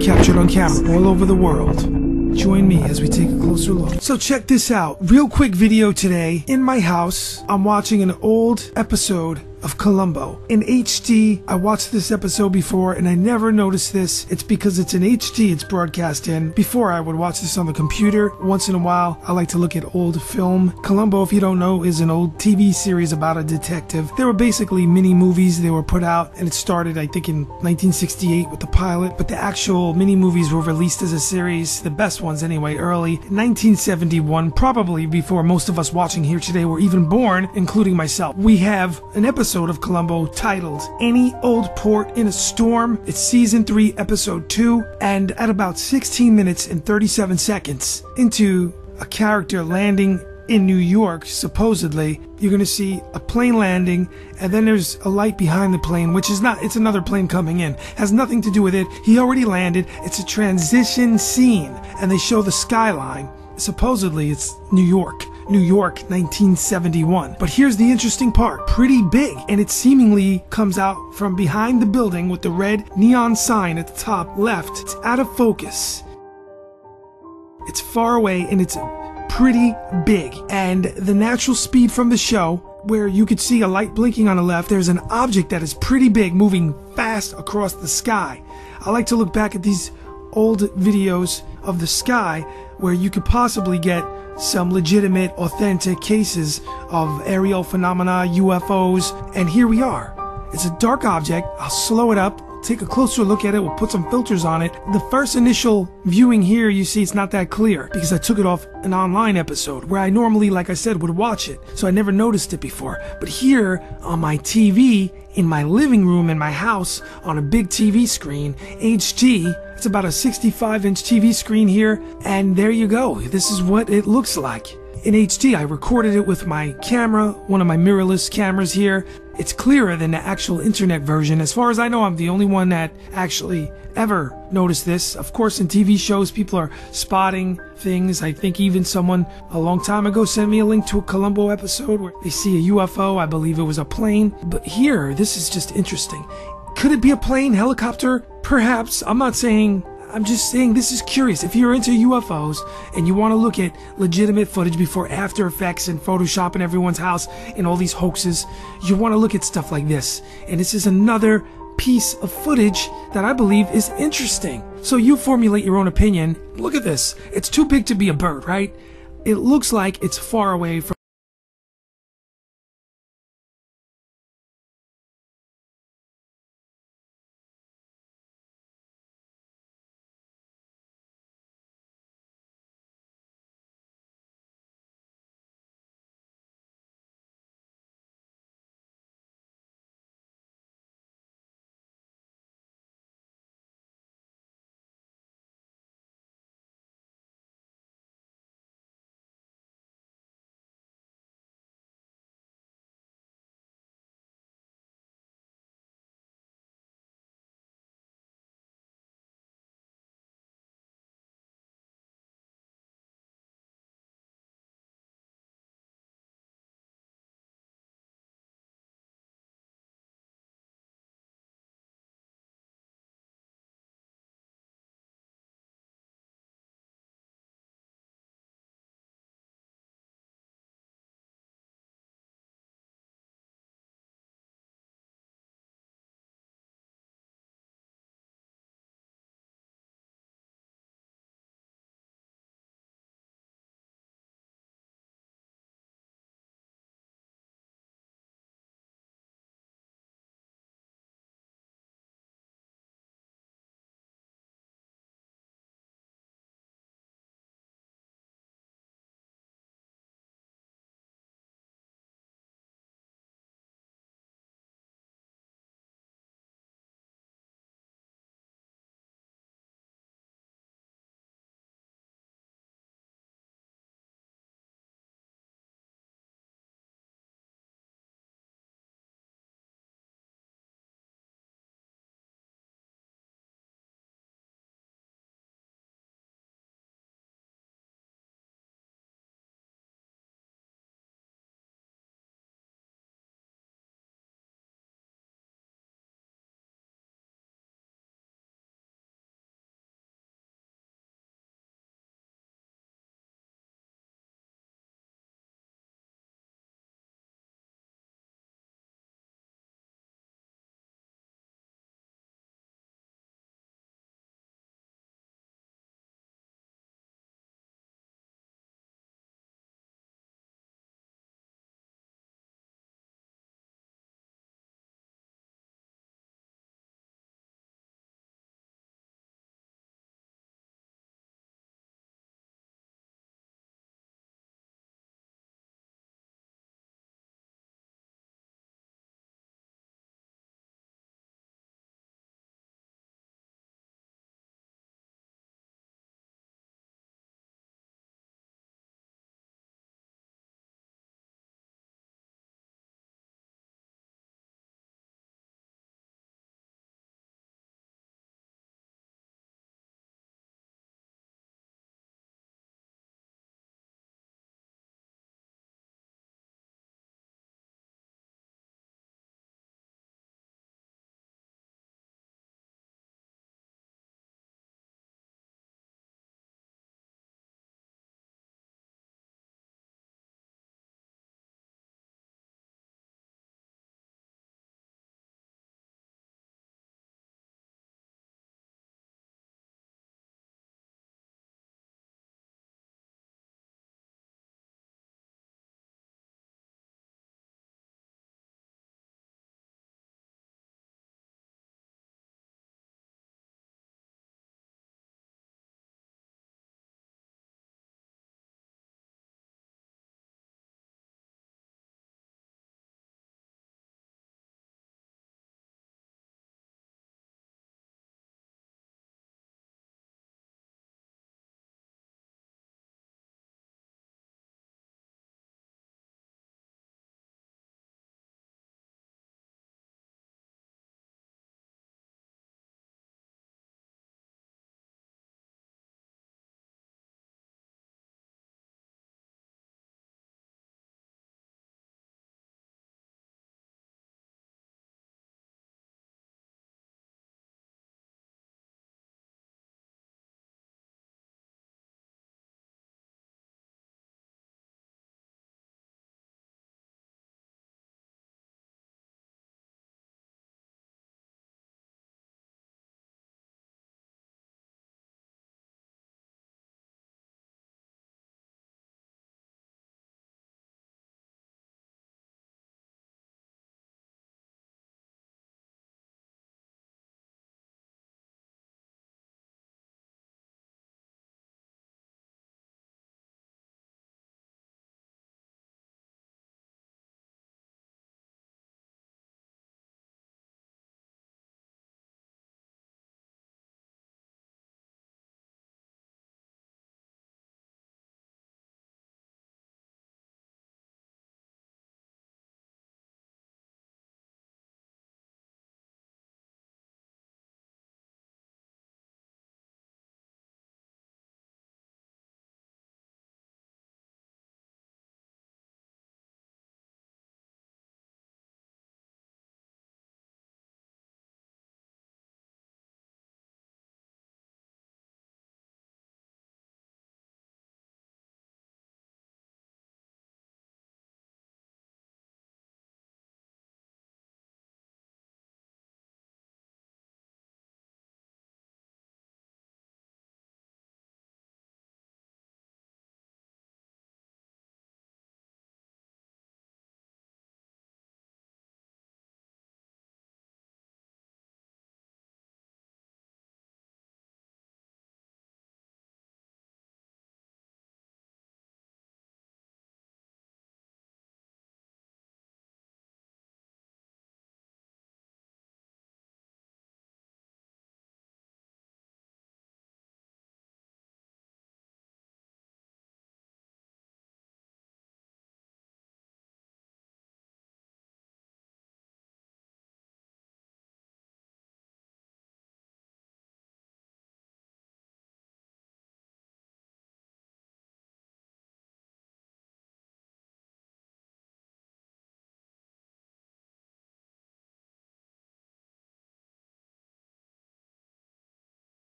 Captured on camera all over the world. Join me as we take a closer look. So check this out. Real quick video today. In my house, I'm watching an old episode of Columbo. In HD, I watched this episode before and I never noticed this. It's because it's in HD it's broadcast in. Before I would watch this on the computer. Once in a while, I like to look at old film. Columbo, if you don't know, is an old TV series about a detective. They were basically mini movies. They were put out and it started, I think, in 1968 with the pilot, but the actual mini movies were released as a series, the best ones anyway, early 1971, probably before most of us watching here today were even born, including myself. We have an episode of Columbo titled Any Old Port in a Storm. It's season 3 episode 2, and at about 16 minutes and 37 seconds into a character landing in New York, supposedly, you're gonna see a plane landing, and then there's a light behind the plane, which is not, it's another plane coming in. Has nothing to do with it. He already landed. It's a transition scene, and they show the skyline. Supposedly, it's New York, 1971. But here's the interesting part. Pretty big, and it seemingly comes out from behind the building with the red neon sign at the top left. It's out of focus. It's far away, and it's pretty big. And the natural speed from the show, where you could see a light blinking on the left, there's an object that is pretty big moving fast across the sky. I like to look back at these old videos of the sky where you could possibly get some legitimate, authentic cases of aerial phenomena, UFOs, and here we are. It's a dark object. I'll slow it up, take a closer look at it, we'll put some filters on it. The first initial viewing here, you see it's not that clear because I took it off an online episode where I normally, like I said, would watch it, so I never noticed it before. But here on my TV, in my living room in my house, on a big TV screen, HD, it's about a 65-inch TV screen here, and there you go. This is what it looks like. In HD, I recorded it with my camera, one of my mirrorless cameras here. It's clearer than the actual internet version. As far as I know, I'm the only one that actually ever noticed this. Of course, in TV shows, people are spotting things. I think even someone a long time ago sent me a link to a Columbo episode where they see a UFO. I believe it was a plane. But here, this is just interesting. Could it be a plane, helicopter? Perhaps. I'm just saying this is curious. If you're into UFOs and you want to look at legitimate footage before After Effects and Photoshop in everyone's house and all these hoaxes, you want to look at stuff like this. And this is another piece of footage that I believe is interesting. So you formulate your own opinion. Look at this. It's too big to be a bird, right? It looks like it's far away from